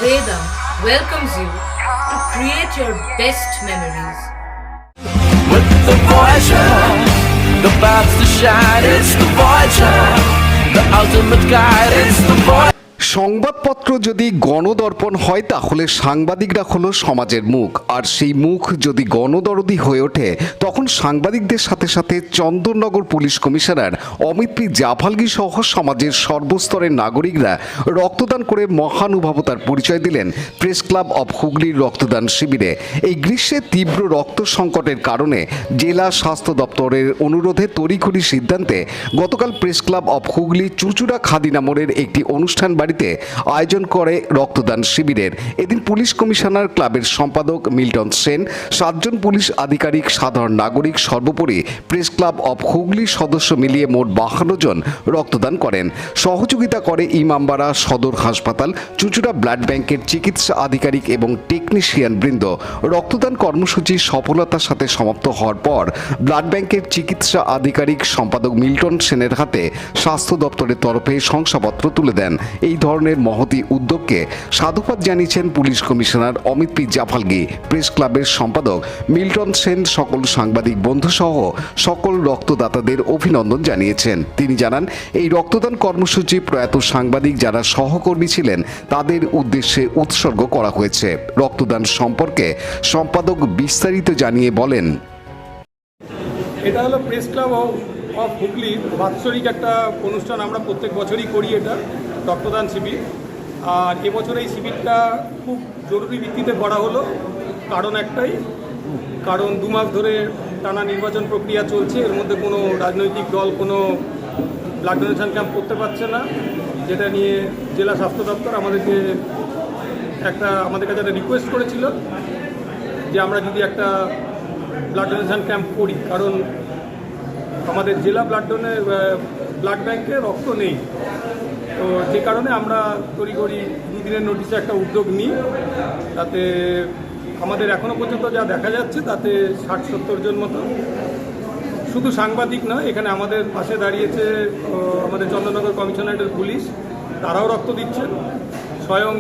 Vedam welcomes you to create your best memories. With the Voyager, the paths to shine, it's the Voyager, the ultimate guide, it's the Voyager. সংবাদপত্র যদি গণদর্পণ হয় তাহলে সাংবাদিকরা হলো সমাজের মুখ, আর সেই মুখ যদি গণদরদি হয়ে ওঠে তখন সাংবাদিকদের সাথে সাথে Chandannagar police commissioner Amit P Javalgi সহ সমাজের সর্বস্তরের নাগরিকরা রক্তদান করে মহানুভবতার পরিচয় দিলেন প্রেস ক্লাব অব হুগলির রক্তদান শিবিরে। এই গ্রীষ্মে তীব্র রক্ত সংকটের কারণে জেলা স্বাস্থ্য দপ্তরের অনুরোধে তড়িঘড়ি সিদ্ধান্তে গতকাল press club of Hooghly Chuchura Khadina মোড়ের একটি অনুষ্ঠান বাড়িতে আয়োজন করে রক্তদান শিবিরের। এদিন পুলিশ কমিশনার ক্লাবের সম্পাদক মিল্টন সেন, 7 জন পুলিশ আধিকারিক, সাধারণ নাগরিক, সর্বোপরি প্রেস ক্লাব অব হুগলি সদস্য মিলিয়ে মোট 52 জন রক্তদান করেন। সহযোগিতা করে ইমামবাড়া সদর হাসপাতাল, চুচুড়া ব্লাড ব্যাংকের চিকিৎসা আধিকারিক এবং টেকনিশিয়ান বৃন্দ। রক্তদান কর্মসূচি সফলতার সাথে সমাপ্ত হওয়ার পর ব্লাড ব্যাংকের চিকিৎসা আধিকারিক সম্পাদক মিল্টন সেনের হাতে স্বাস্থ্য দপ্তরের তরফে শংসাপত্র তুলে দেন। এই ধরনের মহতি উদ্যোগকে সাধুবাদ জানিয়েছেন police commissioner Amit P Javalgi, press ক্লাবের সম্পাদক মিল্টন সেন, সকল সাংবাদিক বন্ধুসহ সকল রক্তদাতাদের অভিনন্দন জানিয়েছেন। তিনি জানান, এই রক্তদান কর্মসূচি প্রয়াত সাংবাদিক যারা সহকর্মী ছিলেন তাদের উদ্দেশ্যে উৎসর্গ করা হয়েছে। রক্তদান সম্পর্কে সম্পাদক বিস্তারিত জানিয়ে বলেন, এটা হলো প্রেস ক্লাব অফ হুগলির বাৎসরিক একটা অনুষ্ঠান। আমরা প্রত্যেক বছরই করি এটা, রক্তদান শিবির। আর এবছর এই শিবিরটা খুব জরুরি ভিত্তিতে করা হলো, কারণ একটাই, কারণ 2 মাস ধরে টানা নির্বাচন প্রক্রিয়া চলছে। এর মধ্যে কোনো রাজনৈতিক দল কোনো ব্লাড ডোনেশন ক্যাম্প করতে পারছে না, যেটা নিয়ে জেলা স্বাস্থ্য দপ্তর আমাদের কাছে একটা রিকোয়েস্ট করেছিল যে আমরা যদি একটা ব্লাড ডোনেশন ক্যাম্প করি, কারণ আমাদের জেলা ব্লাড ব্যাংকে রক্ত নেই। তো যে কারণে আমরা তড়িঘড়ি 2 দিনের নোটিশে একটা উদ্যোগ নিই। তাতে আমাদের এখনও পর্যন্ত যা দেখা যাচ্ছে তাতে 60-70 জন মতো, শুধু সাংবাদিক নয়, এখানে আমাদের পাশে দাঁড়িয়েছে আমাদের চন্দননগর কমিশনারেটের পুলিশ, তারাও রক্ত দিচ্ছেন। স্বয়ং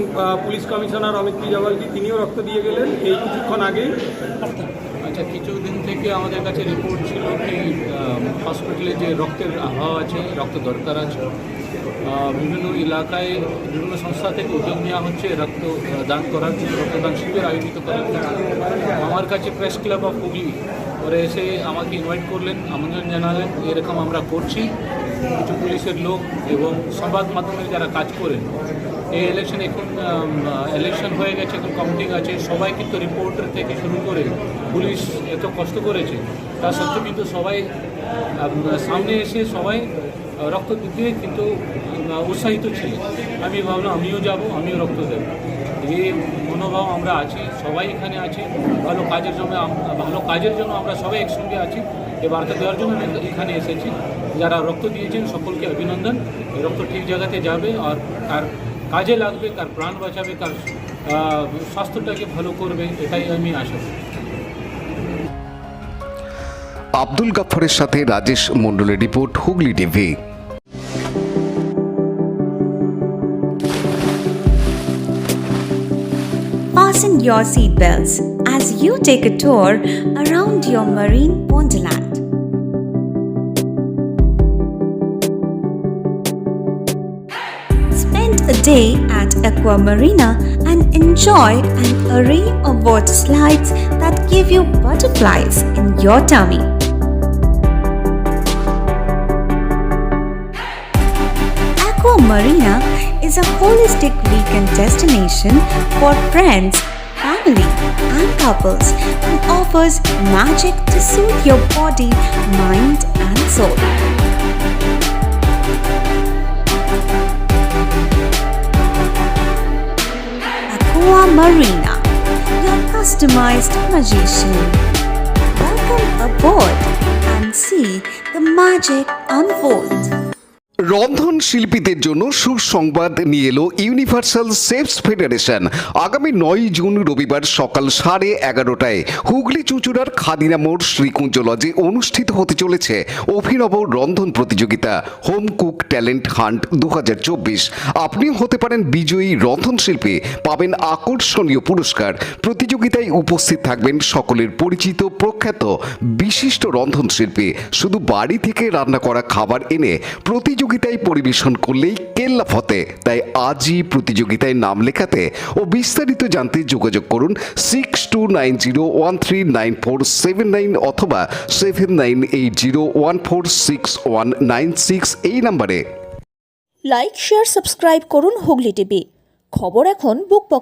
police commissioner Amit P Javalgi তিনিও রক্ত দিয়ে গেলেন এই কিছুক্ষণ আগেই। আচ্ছা, কিছুদিন থেকে আমাদের কাছে রিপোর্ট ছিল কি হসপিটালে যে রক্তের অভাব আছে, রক্ত দরকার আছে। বিভিন্ন এলাকায় বিভিন্ন সংস্থা থেকে উদ্যোগ নেওয়া হচ্ছে রক্ত দান করার জন্য, রক্তদান শিবির আয়োজিত করার জন্য। আমার কাছে প্রেস ক্লাব অফ হুগলি ওরা এসে আমাকে ইনভাইট করলেন, আমন্ত্রণ জানালেন, এরকম আমরা করছি। কিছু পুলিশের লোক এবং সংবাদ মাধ্যমে যারা কাজ করেন, এই ইলেকশন হয়ে গেছে, এখন কাউন্টিং আছে, সবাই কিন্তু রিপোর্টার থেকে শুরু করে পুলিশ এত কষ্ট করেছে, তা সত্ত্বেও কিন্তু সবাই সামনে এসে সবাই রক্ত দিতে কিন্তু উৎসাহিত ছিল। আমি ভাবলাম আমিও যাব, আমিও রক্ত দেব। এই মনোভাব আমরা আছি, সবাই এখানে আছি ভালো কাজের জন্য আমরা সবাই একসঙ্গে আছি। এই বার্তা দেওয়ার জন্য আমি এখানে এসেছি। যারা রক্ত দিয়েছেন সকলকে অভিনন্দন। এই রক্ত ঠিক জায়গাতে যাবে আর কার কাজে লাগবে, কার প্রাণ বাঁচাবে, কার স্বাস্থ্যটাকে ভালো করবে, এটাই আমি আশা করি। আব্দুল গাফফারের সাথে রাজেশ মণ্ডলের report, Hooghly TV. Fasten your seatbelts as you take a tour around your marine wonderland. Spend a day at Aqua Marina and enjoy an array of water slides that give you butterflies in your tummy. Aqua Marina is a holistic weekend destination for friends, family, and couples and offers magic to soothe your body, mind, and soul. Aqua Marina, your customized magician. Welcome aboard and see the magic unfold. রন্ধন শিল্পীদের জন্য সুসংবাদ নিয়ে এলো universal chefs federation. আগামী 9 June রবিবার সকাল 11:30টায় হুগলি চুঁচুড়ার খাদিনা মোড় শ্রীকুঞ্জ লজে অনুষ্ঠিত হতে চলেছে অভিনব রন্ধন প্রতিযোগিতা হোম কুক ট্যালেন্ট হান্ট 2024। আপনিও হতে পারেন বিজয়ী রন্ধন শিল্পী, পাবেন আকর্ষণীয় পুরস্কার। প্রতিযোগিতায় উপস্থিত থাকবেন সকলের পরিচিত প্রখ্যাত বিশিষ্ট রন্ধন শিল্পী। শুধু বাড়ি থেকে রান্না করা খাবার এনে প্রতিযোগিতায় পরিবেশন করলেই কেল্লা ফতে। তাই আজই প্রতিযোগিতায় নাম লেখাতে ও বিস্তারিত জানতে যোগাযোগ করুন 6290139479 অথবা 7980146196 এই নম্বরে। লাইক শেয়ার সাবস্ক্রাইব করুন হুগলি টিভি। খবর এখন বুক পকেট।